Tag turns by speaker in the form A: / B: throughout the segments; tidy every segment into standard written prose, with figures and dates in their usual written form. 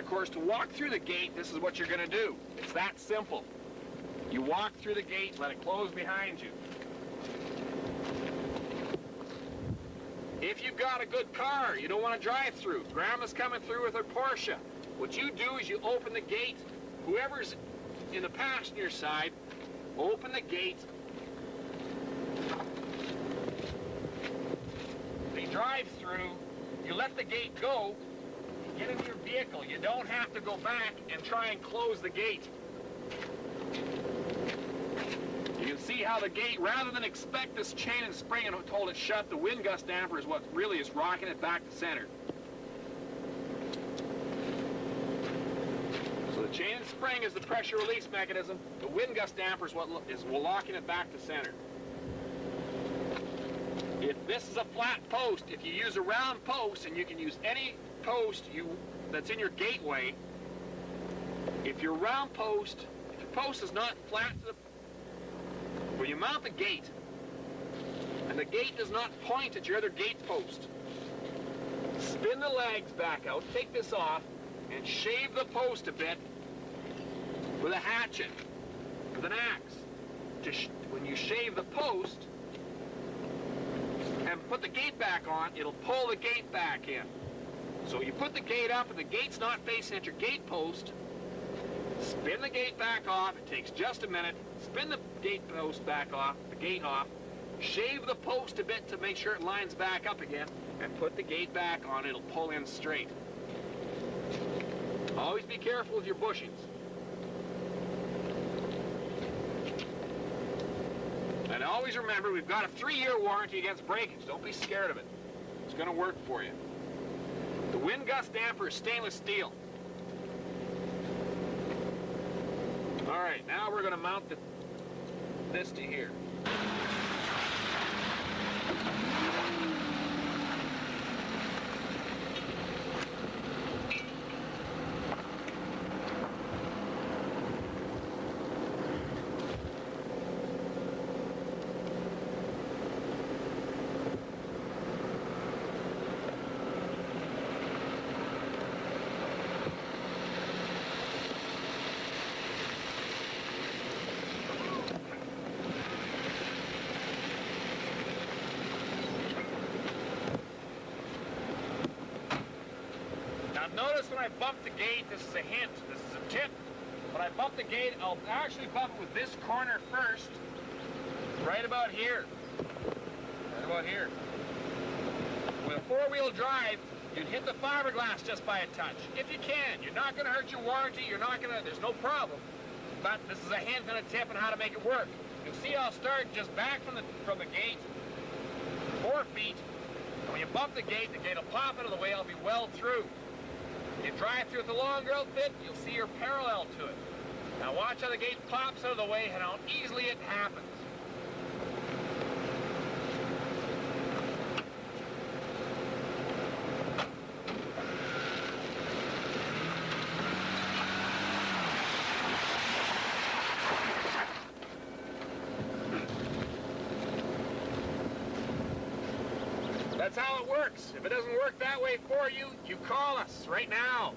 A: And of course, to walk through the gate, this is what you're going to do. It's that simple. You walk through the gate, let it close behind you. If you've got a good car, you don't want to drive through. Grandma's coming through with her Porsche. What you do is you open the gate. Whoever's in the passenger side, open the gate. They drive through. You let the gate go. You get in your vehicle. You don't have to go back and try and close the gate. You can see how the gate, rather than expect this chain and spring and hold it shut, the wind gust damper is what really is rocking it back to center. So the chain and spring is the pressure release mechanism. The wind gust damper is what is locking it back to center. If this is a flat post, if you use a round post, and you can use any post that's in your gateway, if your round post, if your post is not flat to the when you mount the gate, and the gate does not point at your other gate post, spin the legs back out, take this off, and shave the post a bit with a hatchet, with an axe. When you shave the post and put the gate back on, it'll pull the gate back in. So you put the gate up and the gate's not facing at your gate post, spin the gate back off. It takes just a minute. Spin the gate post back off, the gate off, shave the post a bit to make sure it lines back up again, and put the gate back on. It'll pull in straight. Always be careful with your bushings. And always remember, we've got a 3-year warranty against breakage. Don't be scared of it. It's going to work for you. The wind gust damper is stainless steel. All right, now we're going to mount this to here. Notice when I bump the gate, this is a hint, this is a tip. When I bump the gate, I'll actually bump with this corner first, right about here. Right about here. With a 4-wheel drive, you'd hit the fiberglass just by a touch. If you can. You're not going to hurt your warranty, there's no problem. But this is a hint and a tip on how to make it work. You'll see I'll start just back from the gate, 4 feet. And when you bump the gate will pop out of the way. I'll be well through. You drive through with the longer outfit, you'll see you're parallel to it. Now watch how the gate pops out of the way and how easily it happens. That's how it works. If it doesn't work that way for you, you call us right now.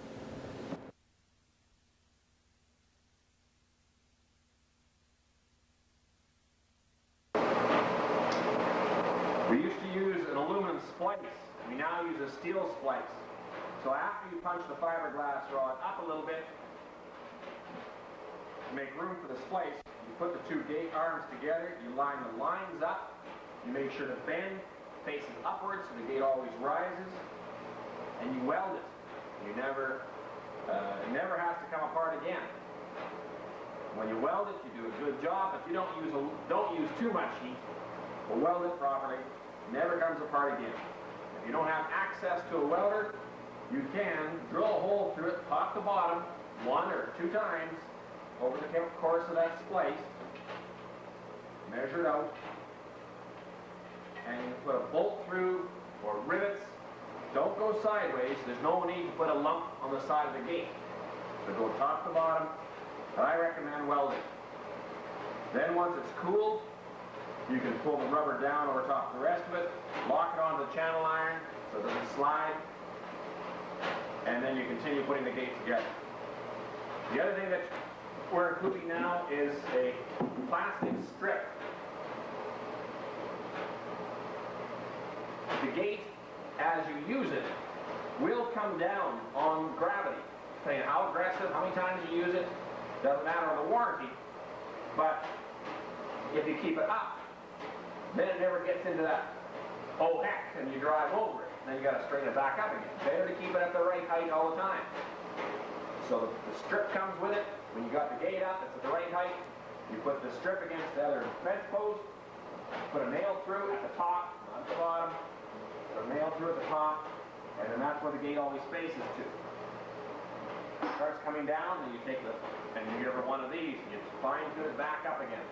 A: We used to use an aluminum splice. We now use a steel splice. So after you punch the fiberglass rod up a little bit, to make room for the splice, you put the 2 gate arms together, you line the lines up, you make sure the bend faces upwards so the gate always rises, and you weld it. It never has to come apart again. When you weld it, you do a good job, but you don't use too much heat, but weld it properly. It never comes apart again. If you don't have access to a welder, you can drill a hole through it, top to bottom, 1 or 2 times over the course of that splice, measure it out, and you put a bolt through or rivets. Don't go sideways. There's no need to put a lump on the side of the gate. So go top to bottom, but I recommend welding. Then once it's cooled, you can pull the rubber down over top of the rest of it, lock it onto the channel iron so it doesn't slide, and then you continue putting the gate together. The other thing that we're including now is a plastic strip. The gate, as you use it, will come down on gravity. Depending on how aggressive, how many times you use it, doesn't matter on the warranty. But if you keep it up, then it never gets into that, oh heck, and you drive over it. Then you got to straighten it back up again. Better to keep it at the right height all the time. So the strip comes with it. When you got the gate up, it's at the right height. You put the strip against the other fence post, put a nail through at the top, not at the bottom. Put a nail through at the top, and then that's where the gate always faces to. It starts coming down, and you take the, and you get over one of these, and you fine tune it back up again.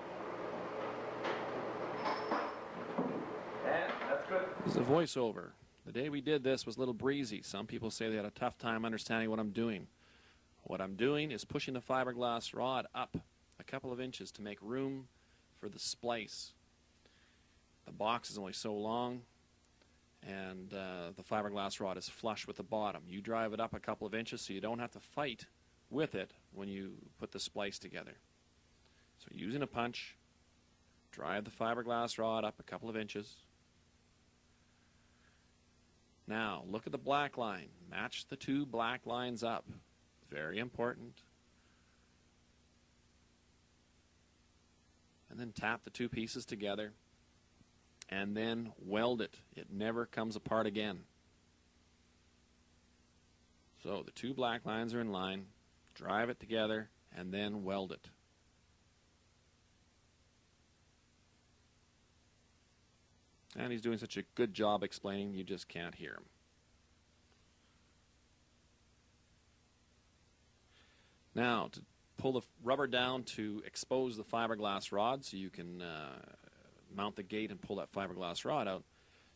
A: And that's good.
B: This is a voiceover. The day we did this was a little breezy. Some people say they had a tough time understanding what I'm doing. What I'm doing is pushing the fiberglass rod up a couple of inches to make room for the splice. The box is only so long, and the fiberglass rod is flush with the bottom. You drive it up a couple of inches so you don't have to fight with it when you put the splice together. So using a punch, drive the fiberglass rod up a couple of inches. Now look at the black line. Match the two black lines up. Very important. And then tap the two pieces together. And then weld it. It never comes apart again. So the two black lines are in line. Drive it together and then weld it. And he's doing such a good job explaining, you just can't hear him. Now, to pull the rubber down to expose the fiberglass rod so you can mount the gate and pull that fiberglass rod out,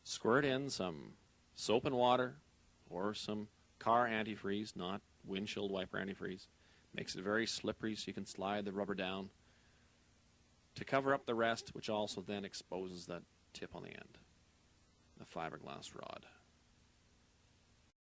B: squirt in some soap and water or some car antifreeze, not windshield wiper antifreeze. Makes it very slippery so you can slide the rubber down to cover up the rest, which also then exposes that tip on the end, the fiberglass rod.